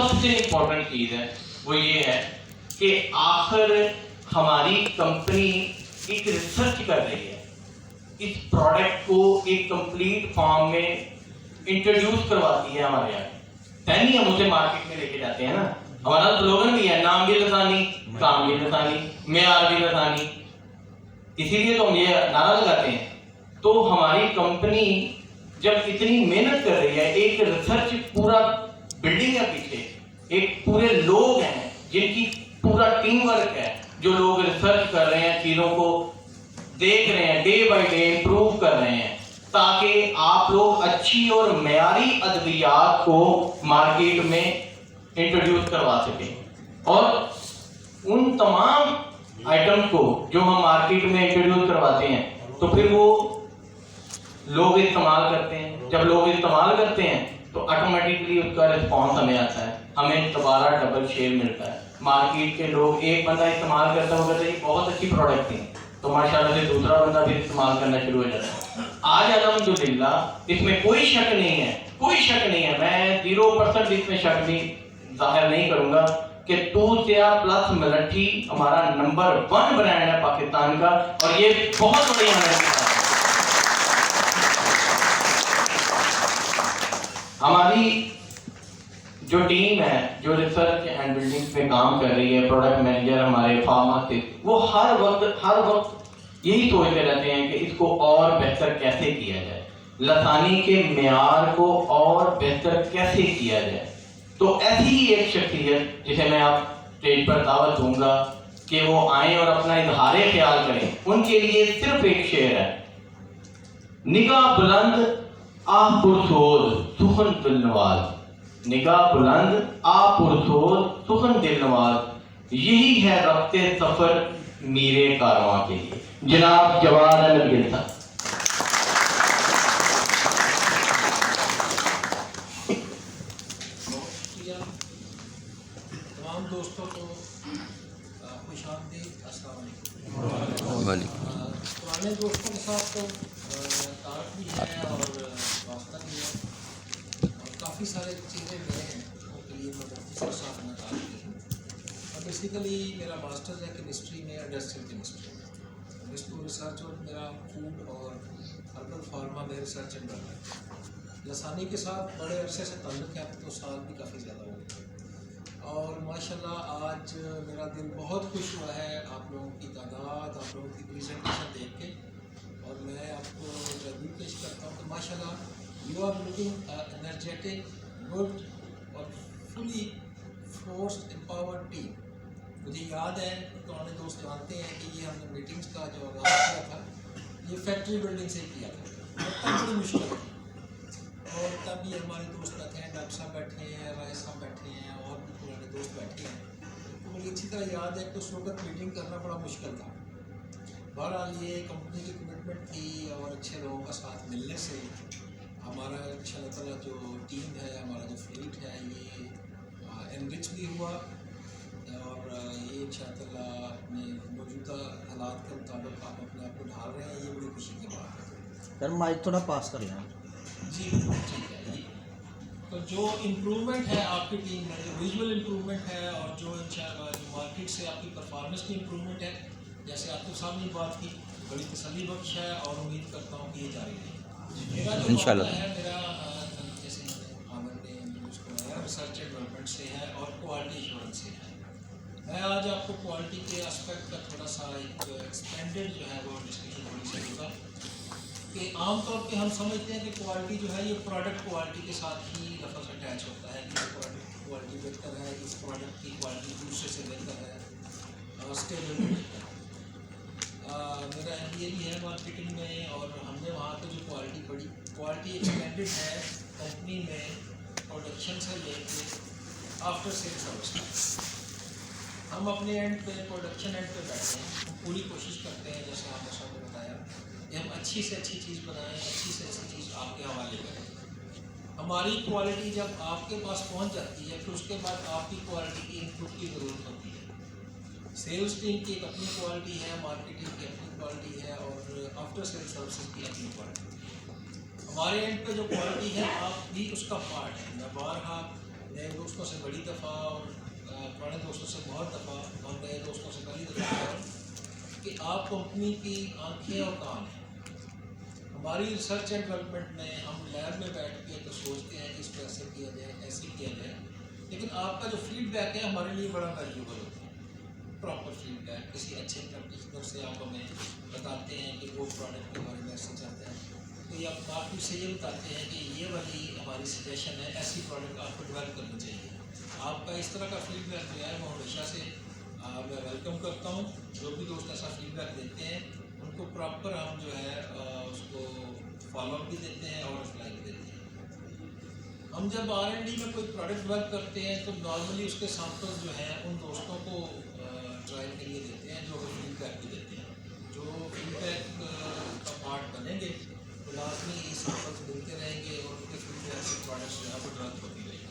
سب سے امپورٹنٹ چیز ہے وہ یہ ہے کہ آخر ہماری کمپنی ایک ریسرچ کر رہی ہے، اس پروڈکٹ کو ایک کمپلیٹ فارم میں انٹروڈیوس کرواتی ہے ہمارے یہاں. نہیں ہم اسے مارکیٹ میں لے کے جاتے ہیں نا. ہمارا سلوگن بھی ہے نام بھی لسانی، کام بھی لسانی، معیار بھی لسانی. اسی لیے تو ہم یہ نعرہ لگاتے ہیں. تو ہماری کمپنی جب اتنی محنت کر رہی ہے، ایک ریسرچ پورا بلڈنگ ہے پیچھے، ایک پورے لوگ ہیں جن کی پورا ٹیم ورک ہے، جو لوگ ریسرچ کر رہے ہیں، چیزوں کو دیکھ رہے ہیں، ڈے بائی ڈے امپروو کر رہے ہیں تاکہ آپ لوگ اچھی اور معیاری ادویات کو مارکیٹ میں انٹروڈیوس کروا سکیں. اور ان تمام آئٹم کو جو ہم مارکیٹ میں انٹروڈیوس کرواتے ہیں تو پھر وہ لوگ استعمال کرتے ہیں. جب لوگ استعمال کرتے ہیں تو آٹومیٹکلی اس کا رسپانس ہمیں آتا ہے، ہمیں دوبارہ ڈبل شیئر ملتا ہے. مارکیٹ کے لوگ ایک بندہ استعمال کرتا ہے، وہ کہتے ہیں بہت اچھی پروڈکٹ ہے، تو ماشاءاللہ سے دوسرا بندہ بھی استعمال کرنا شروع ہو جاتا ہے. آج الحمدللہ اس میں کوئی شک نہیں ہے، کوئی شک نہیں ہے، میں 0% اس میں شک نہیں ظاہر نہیں کروں گا کہ توسیہ پلس ملٹھی ہمارا نمبر 1 برانڈ ہے پاکستان کا، اور یہ بہت بڑی ہماری بات ہے. ہماری جو ٹیم ہے جو ریسرچ اینڈ بلڈنگ پہ کام کر رہی ہے، پروڈکٹ مینیجر ہمارے فارماسسٹ، وہ ہر وقت یہی سوچتے رہتے ہیں کہ اس کو اور بہتر کیسے کیا جائے، لسانی کے معیار کو اور بہتر کیسے کیا جائے. تو ایسی ہی ایک شخصیت جسے میں آپ اسٹیج پر دعوت دوں گا کہ وہ آئیں اور اپنا اظہار خیال کریں. ان کے لیے صرف ایک شعر ہے: نگاہ بلند آہ پرسوز سخن دل نواز، نگاہ بلند آہ پرسوز سخن دل نواز، یہی ہے ربط سفر میرے کارواں کے لیے. جناب جواد احمد گل صاحب. تمام دوستوں کو خوش آمدید، السلام علیکم. پرانے دوستوں کے ساتھ تو تعارف بھی ہے اور واسطہ بھی ہے، اور کافی سارے چیزیں نئے ہیں ان کے لیے میں مفتی صاحب ساتھ میں تعارف کی ہوں. اور بیسیکلی میرا ماسٹرز ہے کیمسٹری میں، انڈسٹریل کیمسٹری میں. ریسرچ اور میرا فوڈ اور ہربل فارما میں ریسرچ اینڈ ڈیولپمنٹ. لسانی کے ساتھ بڑے عرصے سے تعلق ہے، تو سال بھی کافی زیادہ ہو گئے. اور ماشاءاللہ آج میرا دل بہت خوش ہوا ہے آپ لوگوں کی تعداد، آپ لوگوں کی پریزنٹیشن دیکھ کے. اور میں آپ کو ریویو پیش کرتا ہوں کہ ماشاءاللہ you are looking energetic, good اور فلی فورسڈ امپاورڈ ٹیم. مجھے یاد ہے، پرانے دوست جانتے ہیں کہ یہ ہم نے میٹنگس کا جو آغاز کیا تھا یہ فیکٹری بلڈنگ سے کیا تھا، اور بڑی مشکل تھی. اور تب یہ ہمارے دوست بیٹھے ہیں، ڈاکٹر صاحب بیٹھے ہیں، رائے صاحب بیٹھے ہیں، اور بھی پرانے دوست بیٹھے ہیں. تو مجھے اچھی طرح یاد ہے کہ اس وقت میٹنگ کرنا بڑا مشکل تھا. بہرحال یہ کمپنی کی کمٹمنٹ تھی اور اچھے لوگوں کا ساتھ ملنے سے ہمارا انشاء اللہ تعالیٰ جو ٹیم ہے، ہمارا جو فلیٹ ہے، یہ انرچ بھی ہوا. اور یہ انشاء اللہ اپنے موجودہ حالات کے مطابق آپ اپنے آپ کو ڈھال رہے ہیں، یہ بڑی خوشی کی بات ہے. سر مائک تھوڑا پاس کر لیں. جی ٹھیک ہے جی. تو جو امپرومنٹ ہے آپ کی ٹیم میں، جو ویژول امپرومنٹ ہے، اور جو انشاءاللہ جو مارکیٹ سے آپ کی پرفارمنس کی امپرومنٹ ہے، جیسے آپ کے سامنے بات کی، بڑی تسلی بخش ہے. اور امید کرتا ہوں کہ یہ جاری رہے. میرا جو معاملہ ہے، میرا جیسے عامر نے اس کو ریسرچ اینڈ ڈیولپمنٹ سے ہے اور کوالٹی ایشورنس سے ہے. میں آج آپ کو کوالٹی کے اسپیکٹ کا تھوڑا سا ایک ایکسپینڈیڈ جو ہے وہ ڈسکشن تھوڑی سی ہوگا کہ عام طور پہ ہم سمجھتے ہیں کہ کوالٹی جو ہے یہ پروڈکٹ کوالٹی کے ساتھ ہی لفظ اٹیچ ہوتا ہے کہ یہ پروڈکٹ کوالٹی بہتر ہے، اس پروڈکٹ کی کوالٹی دوسرے سے بہتر ہے، اسٹیبل بہتر ہے. میرا ایم بھی ہے مارکیٹنگ میں، اور ہم نے وہاں پہ جو کوالٹی پڑھی، کوالٹی ایکسپینڈیڈ ہے کمپنی میں پروڈکشن سے لے کے آفٹر سیل سروس. ہم اپنے اینڈ پہ پروڈکشن اینڈ پہ بیٹھتے ہیں، ہم پوری کوشش کرتے ہیں جیسے آپ نے سب نے بتایا کہ ہم اچھی سے اچھی چیز بنائیں، اچھی سے اچھی چیز آپ کے حوالے کریں. ہماری کوالٹی جب آپ کے پاس پہنچ جاتی ہے پھر اس کے بعد آپ کی کوالٹی کی انپٹ کی ضرورت ہوتی ہے. سیلس ٹیم کی ایک اپنی کوالٹی ہے، مارکیٹنگ کی اپنی کوالٹی ہے، اور آفٹر سیل سروسز کی اپنی کوالٹی ہے. ہمارے اینڈ پہ جو کوالٹی ہے آپ بھی اس کا پارٹ ہے. میں بارہا نئے دوستوں سے بڑی دفعہ اور پرانے دوستوں سے بہت دفعہ اور نئے دوستوں سے پہلی دفعہ کہ آپ کمپنی کی آنکھیں اور کان ہیں. ہماری ریسرچ اینڈ ڈیولپمنٹ میں ہم لیب میں بیٹھ کے تو سوچتے ہیں کہ اس کو ایسے کیا جائے ایسے کیا جائے, لیکن آپ کا جو فیڈ بیک ہے ہمارے لیے بڑا ویلیوبل ہوتا ہے. پراپر فیڈ بیک کسی اچھے پریکٹیشنر سے آپ ہمیں بتاتے ہیں کہ وہ پروڈکٹ کے بارے میں ایسے چاہتے ہیں, تو یہ آپ سے یہ بتاتے ہیں کہ یہ والی ہماری سجیشن ہے, ایسی پروڈکٹ آپ کو ڈیولپ کرنی چاہیے. آپ کا اس طرح کا فیڈ بیک جو ہے وہ ہمیشہ سے میں ویلکم کرتا ہوں. جو بھی دوست ایسا فیڈ بیک دیتے ہیں ان کو پراپر ہم جو ہے اس کو فالو اپ بھی دیتے ہیں اور اپلائی بھی دیتے ہیں. ہم جب R&D میں کوئی پروڈکٹ ڈیولپ کرتے ہیں تو نارملی اس کے سیمپل جو ہیں ان دوستوں کو ٹرائل کے لیے دیتے ہیں جو فیڈ بیک بھی دیتے ہیں. جو فیڈ بیک کا پارٹ بنیں گے تو لازمی یہ سیمپلس ملتے رہیں گے اور ان کے فیڈ بیک سے پروڈکٹس جو ہے وہ ڈیولپ ہوتی رہیں گے.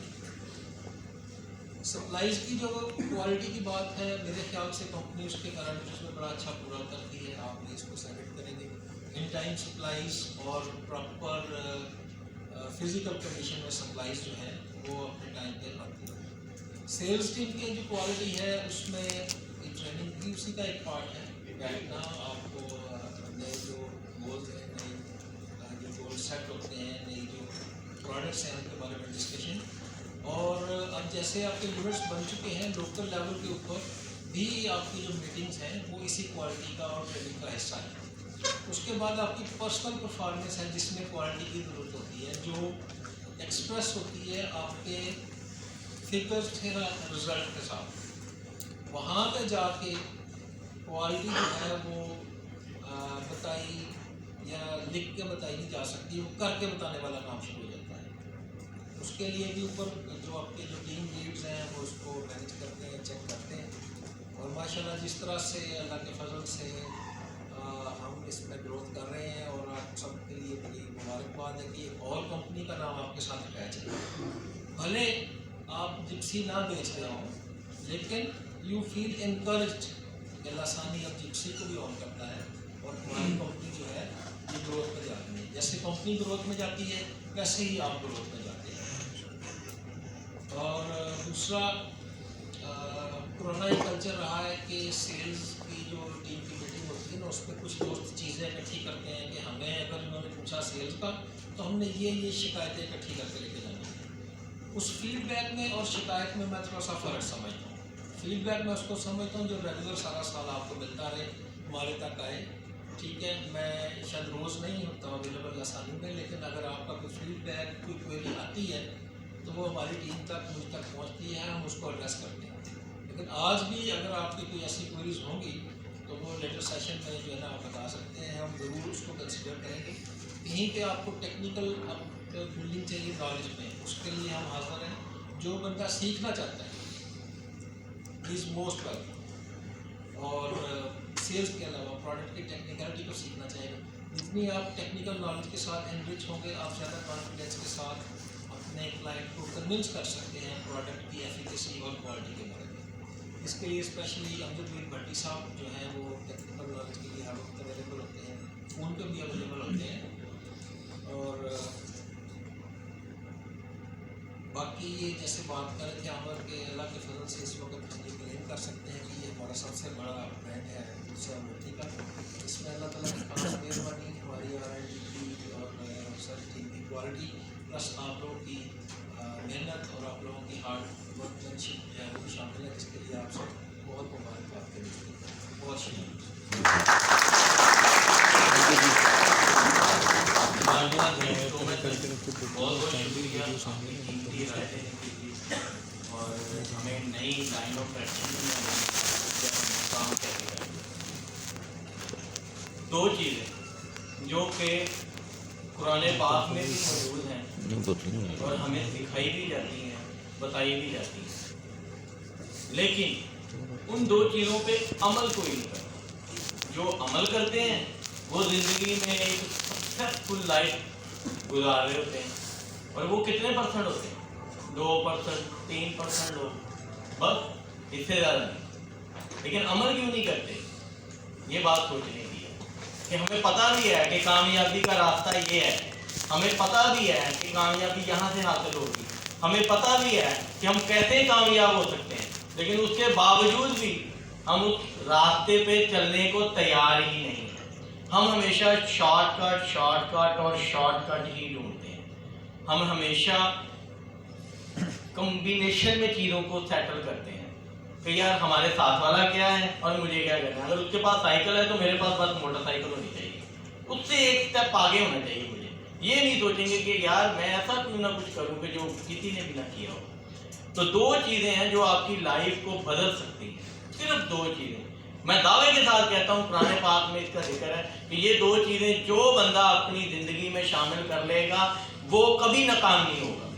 سپلائیز کی جو کوالٹی کی بات ہے, میرے خیال سے کمپنی اس کے پیرامیٹرز میں بڑا اچھا پورا کرتی ہے. آپ نے اس کو سیلیکٹ کریں گے ان ٹائم سپلائیز اور پراپر فزیکل کنڈیشن میں سپلائیز جو ہے وہ اپنے ٹائم پہ آتی ہے. سیلز ٹیم کی جو کوالٹی ہے اس میں ٹریننگ بھی اسی کا ایک پارٹ ہے. بیٹھنا آپ کو نئے جو گولز ہیں, نئے جو گول سیٹ ہوتے ہیں, نئی جو پروڈکٹس ہیں ان کے بارے میں ڈسکشن, اور اب جیسے آپ کے یونٹس بن چکے ہیں لوکل لیول کے اوپر بھی آپ کی جو میٹنگز ہیں وہ اسی کوالٹی کا اور ٹریننگ کا حصہ ہے. اس کے بعد آپ کی پرسنل پرفارمنس ہے جس میں کوالٹی کی ضرورت ہوتی ہے, جو ایکسپریس ہوتی ہے آپ کے فگرز کے رزلٹ کے ساتھ. وہاں پہ جا کے کوالٹی جو ہے وہ بتائی یا لکھ کے بتائی نہیں جا سکتی, وہ کر کے بتانے والا کام شروع ہو جاتا ہے. اس کے لیے بھی اوپر جو آپ کے جو ٹیم لیڈز ہیں وہ اس کو مینیج کرتے ہیں, چیک کرتے ہیں, اور ماشاءاللہ جس طرح سے اللہ کے فضل سے ہم اس میں گروتھ کر رہے ہیں اور آپ سب کے لیے بڑی مبارکباد ہے کہ ایک اور کمپنی کا نام آپ کے ساتھ اٹیچ ہے. بھلے آپ جپسی نہ بیچ رہے ہوں لیکن یو فیل انکریجڈ کہ اللہ ثانی اب جپسی کو بھی آن کرتا ہے اور ہماری کمپنی جو ہے یہ گروتھ میں جاتی ہے. جیسے کمپنی گروتھ میں جاتی ہے ویسے ہی آپ گروتھ میں جاتے ہیں. اور دوسرا پرانا یہ کلچر رہا ہے کہ سیلز کی جو ٹیم کی میٹنگ ہوتی ہے نا اس میں کچھ دوست چیزیں اکٹھی کرتے ہیں کہ ہمیں اگر انہوں نے پوچھا سیلز کا تو ہم نے یہ شکایتیں اکٹھی کر کے لے کے جانی ہیں. اس فیڈ بیک میں اور شکایت میں تھوڑا سا فرق سمجھتا ہوں. فیڈ بیک میں اس کو سمجھتا ہوں جو ریگولر سارا سال آپ کو ملتا رہے, ہمارے تک آئے, ٹھیک ہے. میں شاید روز نہیں ہوتا اویلیبل آسانی میں, لیکن اگر آپ کا کوئی فیڈ بیک کوئی کوئری آتی ہے تو وہ ہماری ٹیم تک مجھ تک پہنچتی ہے, ہم اس کو ایڈریس کرتے ہیں. لیکن آج بھی اگر آپ کی کوئی ایسی کوئریز ہوں گی تو وہ لیٹر سیشن میں جو ہے نا آپ بتا سکتے ہیں, ہم ضرور اس کو کنسیڈر کریں گے. کہیں پہ آپ کو ٹیکنیکل بلڈنگ چاہیے نالج میں, اس کے لیے ہم حاضر ہیں. جو بندہ سیکھنا چاہتا ہے از موسٹ ویلکم, اور سیلز کے علاوہ پروڈکٹ کی ٹیکنیکلٹی کو سیکھنا چاہیے. جتنی آپ ٹیکنیکل نالج کے ساتھ انرچ ہوں گے آپ زیادہ کانفیڈینس کے ساتھ اپنے کلائنٹ کو کنونس کر سکتے ہیں پروڈکٹ کی ایفیکیسی اور کوالٹی کے بارے میں. اس کے لیے اسپیشلی امجد میر بھٹی صاحب جو ہیں وہ ٹیکنیکل نالج کے لیے ہر وقت اویلیبل ہوتے ہیں, فون پہ بھی اویلیبل ہوتے ہیں. اور باقی یہ جیسے بات کر رہے تھے عمر کے, اللہ کے فضل سے اس وقت ہم یہ کلیم کر سکتے ہیں کہ یہ ہمارا سب سے بڑا برانڈ ہے دوسرا مٹی کا. اس میں اللہ تعالیٰ کی خاص مہربانی, ہماری R&D کی اور ریسرچ ٹیم کی کوالٹی پلس آپ لوگوں کی محنت اور آپ لوگوں کی ہارڈ ورک مینشپ جو ہے وہ شامل ہے, جس کے لیے آپ سے بہت مبارکباد کریں گے. بہت شکریہ. اور ہمیں نئی لائن آف ایکشن میں کام کیسے کریں. دو چیزیں جو کہ قرآن پاک میں بھی موجود ہیں اور ہمیں دکھائی بھی جاتی ہیں, بتائی بھی جاتی ہیں, لیکن ان دو چیزوں پہ عمل کوئی نہیں کرتا. جو عمل کرتے ہیں وہ زندگی میں ایک سکسیسفل لائف گزار رہے ہوتے ہیں. اور وہ کتنے پرسنٹ ہوتے ہیں؟ 2%, 3% لوگ, بس, اس سے زیادہ نہیں. لیکن عمل کیوں نہیں کرتے؟ یہ بات سوچنے کی ہے کہ ہمیں پتہ بھی ہے کہ کامیابی کا راستہ یہ ہے, ہمیں پتہ بھی ہے کہ کامیابی یہاں سے حاصل ہوگی, ہمیں پتہ بھی ہے کہ ہم کیسے کامیاب ہو سکتے ہیں، لیکن اس کے باوجود بھی ہم اس راستے پہ چلنے کو تیار ہی نہیں ہیں۔ ہم ہمیشہ شارٹ کٹ ہی ڈھونڈتے ہیں۔ ہم ہمیشہ کمبینیشن میں چیزوں کو سیٹل کرتے ہیں کہ یار ہمارے ساتھ والا کیا ہے اور مجھے کیا کرنا ہے۔ اگر اس کے پاس سائیکل ہے تو میرے پاس بس موٹر سائیکل ہونی چاہیے، اس سے ایک اسٹیپ آگے ہونا چاہیے مجھے۔ یہ نہیں سوچیں گے کہ یار میں ایسا کیوں نہ کچھ کروں کہ جو کسی نے بھی نہ کیا ہو۔ تو دو چیزیں ہیں جو آپ کی لائف کو بدل سکتی ہیں، صرف دو چیزیں۔ میں دعوے کے ساتھ کہتا ہوں، قرآن پاک میں اس کا ذکر ہے کہ یہ دو چیزیں جو بندہ اپنی زندگی میں شامل کر لے گا وہ کبھی ناکام نہیں ہوگا،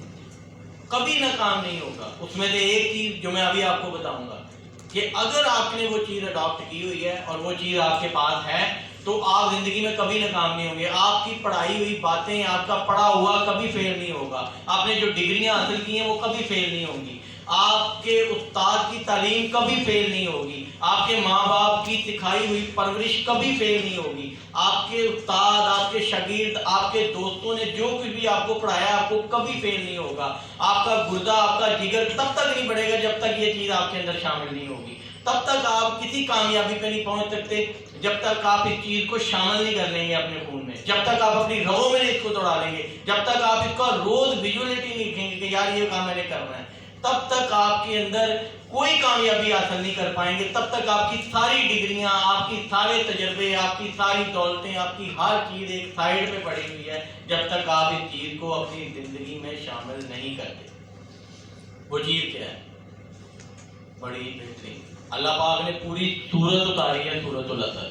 کبھی ناکام نہیں ہوگا۔ اس میں سے ایک چیز جو میں ابھی آپ کو بتاؤں گا کہ اگر آپ نے وہ چیز اڈاپٹ کی ہوئی ہے اور وہ چیز آپ کے پاس ہے تو آپ زندگی میں کبھی ناکام نہیں ہوں گے۔ آپ کی پڑھائی ہوئی باتیں، آپ کا پڑھا ہوا کبھی فیل نہیں ہوگا، آپ نے جو ڈگریاں حاصل کی ہیں وہ کبھی فیل نہیں ہوں گی، آپ کے استاد کی تعلیم کبھی فیل نہیں ہوگی، آپ کے ماں باپ کی سکھائی ہوئی پرورش کبھی فیل نہیں ہوگی، آپ کے استاد، آپ کے شاگرد، آپ کے دوستوں نے جو کچھ بھی آپ کو پڑھایا آپ کو کبھی فیل نہیں ہوگا۔ آپ کا گردہ، آپ کا جگر تب تک نہیں بڑھے گا جب تک یہ چیز آپ کے اندر شامل نہیں ہوگی۔ تب تک آپ کسی کامیابی پہ نہیں پہنچ سکتے جب تک آپ اس چیز کو شامل نہیں کر لیں گے اپنے خون میں، جب تک آپ اپنی رگوں میں اس کو دوڑا لیں گے، جب تک آپ اس کا روز ویژولیٹی نہیں لکھیں گے کہ یار یہ کام میں نے کرنا ہے، تب تک آپ کے اندر کوئی کامیابی حاصل نہیں کر پائیں گے۔ تب تک آپ کی ساری ڈگریاں، آپ کی سارے تجربے، آپ کی ساری دولتیں، آپ کی ہر چیز ایک سائیڈ پہ پڑی ہوئی ہے جب تک آپ اس چیز کو اپنی زندگی میں شامل نہیں کرتے۔ وہ چیز کیا ہے؟ بڑی بہترین، اللہ پاک نے پوری سورت اتاری ہے، سورت العصر۔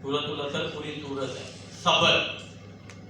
سورت العصر پوری سورت ہے صبر۔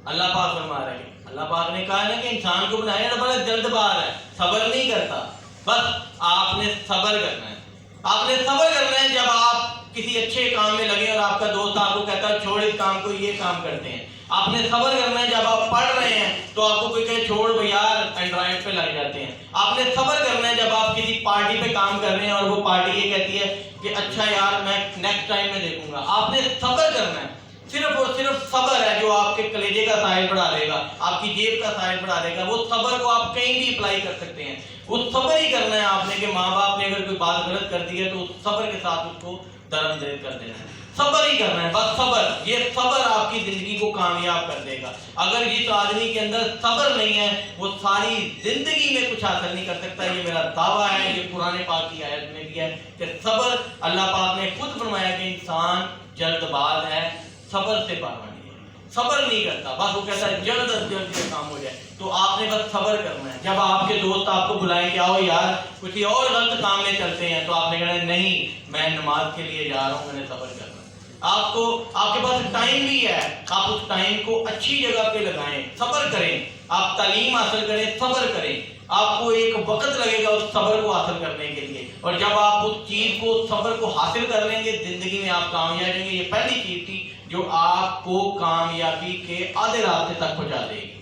اللہ پاک فرما رہے ہیں، اللہ پاک نے کہا ہے کہ انسان کو بنایا ہے بڑا جلد باز ہے، صبر نہیں کرتا۔ بس آپ نے صبر کرنا ہے، آپ نے صبر کرنا ہے۔ جب آپ کسی اچھے کام میں لگے اور آپ کا دوست آپ کو کہتا ہے چھوڑ اس کام کو، یہ کام کرتے ہیں، آپ نے صبر کرنا ہے۔ جب آپ پڑھ رہے ہیں تو آپ کو کوئی کہے چھوڑ بھائی یار اینڈرائڈ پہ لگ جاتے ہیں، آپ نے صبر کرنا ہے۔ جب آپ کسی پارٹی پہ کام کر رہے ہیں اور وہ پارٹی یہ کہتی ہے کہ اچھا یار میں نیکسٹ ٹائم میں دیکھوں گا، آپ نے صبر کرنا ہے۔ صرف اور صرف صبر ہے جو آپ کے کلیجے کا سائز بڑھا دے گا، آپ کی جیب کا سائز بڑھا دے گا۔ وہ صبر کو آپ کہیں بھی اپلائی کر سکتے ہیں۔ وہ صبر ہی کرنا ہے آپ نے کہ ماں باپ نے اگر کوئی بات غلط کر دی ہے تو اس صبر کے ساتھ اس کو درمدر کر دینا ہے، صبر ہی کرنا ہے، بس صبر۔ یہ صبر آپ کی زندگی کو کامیاب کر دے گا۔ اگر جس آدمی کے اندر صبر نہیں ہے وہ ساری زندگی میں کچھ حاصل نہیں کر سکتا۔ یہ میرا دعویٰ ہے، یہ قرآن پاک کی آیت میں بھی ہے کہ صبر، اللہ پاک نے خود فرمایا کہ انسان جلد باز ہے، صبر سے باغانی ہے، صبر نہیں کرتا، بس وہ کہتا ہے جلد از جلد یہ کام ہو جائے۔ تو آپ نے بس صبر کرنا ہے۔ جب آپ کے دوست آپ کو بلائیں کہ آؤ یار کچھ اور غلط کام میں چلتے ہیں تو آپ نے کہنا ہے نہیں میں نماز کے لیے جا رہا ہوں، میں نے صبر کرنا ہے۔ آپ کے پاس ٹائم بھی ہے، آپ اس ٹائم کو اچھی جگہ پہ لگائیں، صبر کریں، آپ تعلیم حاصل کریں، صبر کریں۔ آپ کو ایک وقت لگے گا اس صبر کو حاصل کرنے کے لیے، اور جب آپ اس چیز کو، صبر کو حاصل کر لیں گے زندگی میں آپ کامیاب ہو جائیں گے۔ یہ پہلی چیز تھی جو آپ کو کامیابی کے آدھے راستے تک پہنچا دے گی۔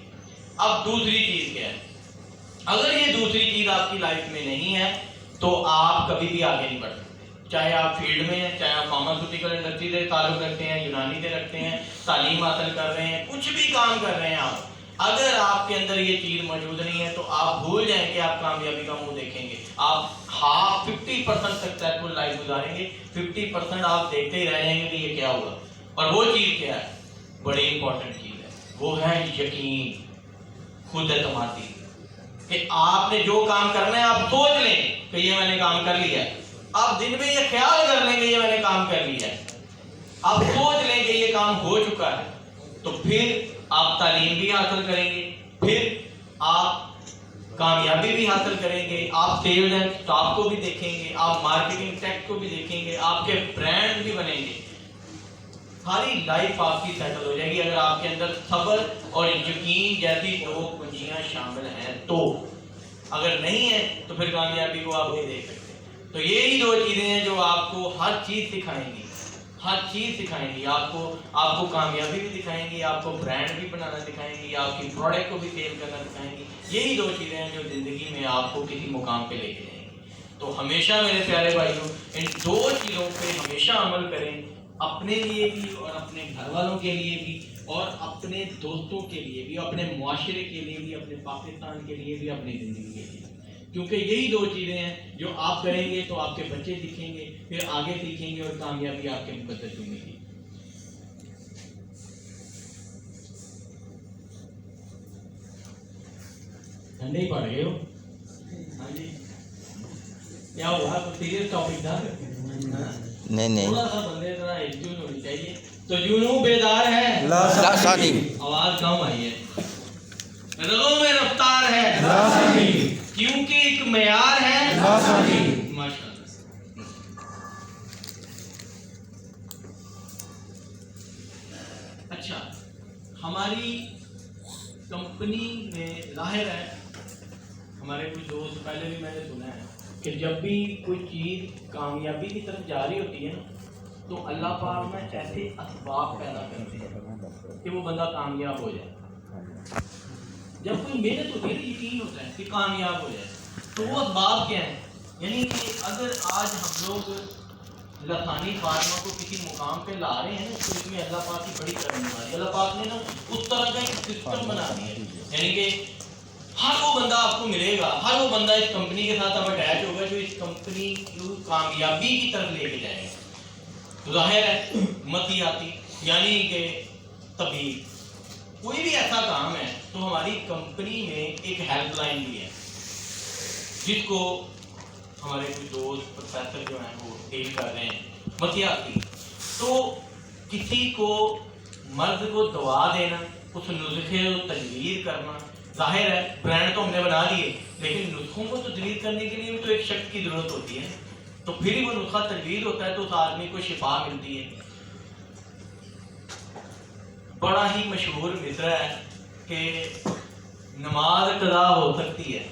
اب دوسری چیز کیا ہے؟ اگر یہ دوسری چیز آپ کی لائف میں نہیں ہے تو آپ کبھی بھی آگے نہیں بڑھ سکتے، چاہے آپ فیلڈ میں ہیں، چاہے آپ فارماسیوٹیکل انڈسٹری سے تعلق رکھتے ہیں، یونانی سے رکھتے ہیں، تعلیم حاصل کر رہے ہیں، کچھ بھی کام کر رہے ہیں آپ، اگر آپ کے اندر یہ چیز موجود نہیں ہے تو آپ بھول جائیں کہ آپ کامیابی کا منہ دیکھیں گے۔ آپ 50% سکسیسفل لائف گزاریں گے، 50% آپ دیکھتے ہی رہ جائیں گے کہ یہ کیا ہوا۔ اور وہ چیز کیا ہے؟ بڑی امپورٹنٹ چیز ہے، وہ ہے یقین، خود اعتمادی، کہ آپ نے جو کام کرنا ہے آپ سوچ لیں کہ یہ میں نے کام کر لیا ہے۔ آپ دن میں یہ خیال کر لیں کہ یہ میں نے کام کر لیا ہے، آپ سوچ لیں کہ یہ کام ہو چکا ہے، تو پھر آپ تعلیم بھی حاصل کریں گے، پھر آپ کامیابی بھی حاصل کریں گے، آپ سیلز اینڈ اسٹاف کو بھی دیکھیں گے، آپ مارکیٹنگ ٹیک کو بھی دیکھیں گے، آپ کے برانڈ بھی بنیں گے، ساری لائف آپ کی سیٹل ہو جائے گی اگر آپ کے اندر صبر اور یقین جیسی دو کنجیاں شامل ہیں تو۔ اگر نہیں ہے تو پھر کامیابی کو آپ نہیں دیکھ سکتے۔ تو یہی دو چیزیں ہیں جو آپ کو ہر چیز سکھائیں گی، ہر چیز سکھائیں گی، آپ کو کامیابی بھی دکھائیں گی، آپ کو برانڈ بھی بنانا سکھائیں گی، آپ کی پروڈکٹ کو بھی سیل کرنا سکھائیں گی۔ یہی دو چیزیں ہیں جو زندگی میں آپ کو کسی مقام پہ لے کے جائیں گی۔ تو ہمیشہ میرے پیارے بھائیوں ان دو چیزوں پہ ہمیشہ عمل کریں، اپنے لیے بھی اور اپنے گھر والوں کے لیے بھی، اور اپنے دوستوں کے لیے بھی، اپنے معاشرے کے لیے بھی، اپنے پاکستان کے لیے بھی، اپنی زندگی کے لیے، کیونکہ یہی دو چیزیں ہیں جو آپ کریں گے تو آپ کے بچے سیکھیں گے، پھر آگے سیکھیں گے اور کامیابی آپ کے مقدر ملے گی. نہیں پڑھ گئے ہو؟ ہاں جی، کیا ہوا؟ تو سیریس ٹاپک تھا. نہیں تھوڑا سا بندے ذرا ایکٹیو ہونی چاہیے. تو جنوں بیدار ہے لاسانی آواز کم آئی ہے. رگوں میں رفتار ہے کیونکہ ایک معیار ہے ماشاء اللہ. اچھا، ہماری کمپنی میں ظاہر ہے، ہمارے کچھ دوست پہلے بھی میں نے سنا ہے کہ جب بھی کوئی چیز کامیابی کی طرف جا رہی ہوتی ہے نا تو اللہ پاک میں ایسے اسباب پیدا کرتے ہیں کہ وہ بندہ کامیاب ہو جائے. جب کوئی محنت ہوتی ہے نا، یقین ہوتا ہے کہ کامیاب ہو جائے، تو وہ اسباب کیا ہیں؟ یعنی کہ اگر آج ہم لوگ لسانی فارما کو کسی مقام پہ لا رہے ہیں نا تو اس میں اللہ پاک کی بڑی کرم ہے. اللہ پاک نے نا اس طرح کا ایک سسٹم بنا دیا ہے، یعنی کہ ہر وہ بندہ آپ کو ملے گا، ہر وہ بندہ اس کمپنی کے ساتھ اب اٹیچ ہوگا جو اس کمپنی کو کامیابی کی طرف لے کے جائے گا. ظاہر ہے متیاتی یعنی کہ طبیب، کوئی بھی ایسا کام ہے تو ہماری کمپنی میں ایک ہیلپ لائن بھی ہے جس کو ہمارے کچھ دوست پروفیسر جو ہیں وہ ڈیل کر رہے ہیں. متیاتی تو کسی کو مرض کو دوا دینا، اس نسخے کو تجویز کرنا. ظاہر ہے برانڈ تو ہم نے بنا لیے، لیکن نسخوں کو تجویز کرنے کے لیے بھی تو ایک شخص کی ضرورت ہوتی ہے، تو پھر ہی وہ نسخہ تجویز ہوتا ہے تو اس آدمی کو شفا ملتی ہے. بڑا ہی مشہور مصرع ہے کہ نماز قضا ہو سکتی ہے،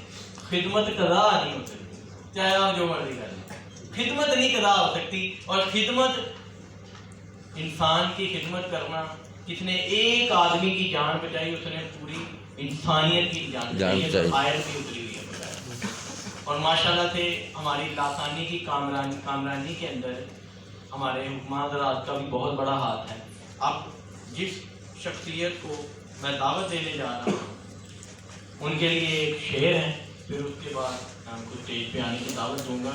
خدمت قضا نہیں ہو سکتی. چاہے آپ جو مرضی کر لیں، خدمت نہیں قضا ہو سکتی. اور خدمت، انسان کی خدمت کرنا، جس نے ایک آدمی کی جان بچائی اس نے پوری انسانیت کی جان بچائی ہے. آیت بھی اتری ہوئی ہے. اور ماشاءاللہ سے ہماری لاسانی کی کامرانی کے اندر ہمارے حکمران حضرات کا بھی بہت بڑا ہاتھ ہے. اب جس شخصیت کو میں دعوت دینے جا رہا ہوں ان کے لیے ایک شعر ہے، پھر اس کے بعد میں ان کو اسٹیج پہ آنے کی دعوت دوں گا.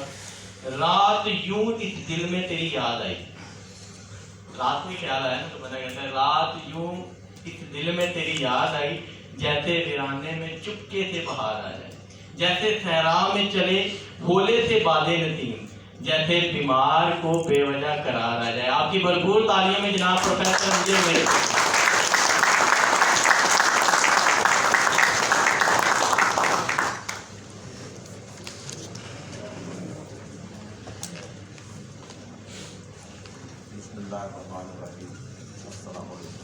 رات یوں اس دل میں تیری یاد آئی. رات میں خیال آیا نا تو بندہ کہتا ہے رات یوں اس دل میں تیری یاد آئی، جیسے ویرانے میں چپکے سے بہار آ جائے، جیسے صحرا میں چلے ہولے سے باد نسیم، جیسے بیمار کو بے وجہ قرار آ جائے. آپ کی بھرپور تالیوں میں جناب پروفیسر مجھے میرے بسم اللہ الرحمن الرحیم. السلام علیکم.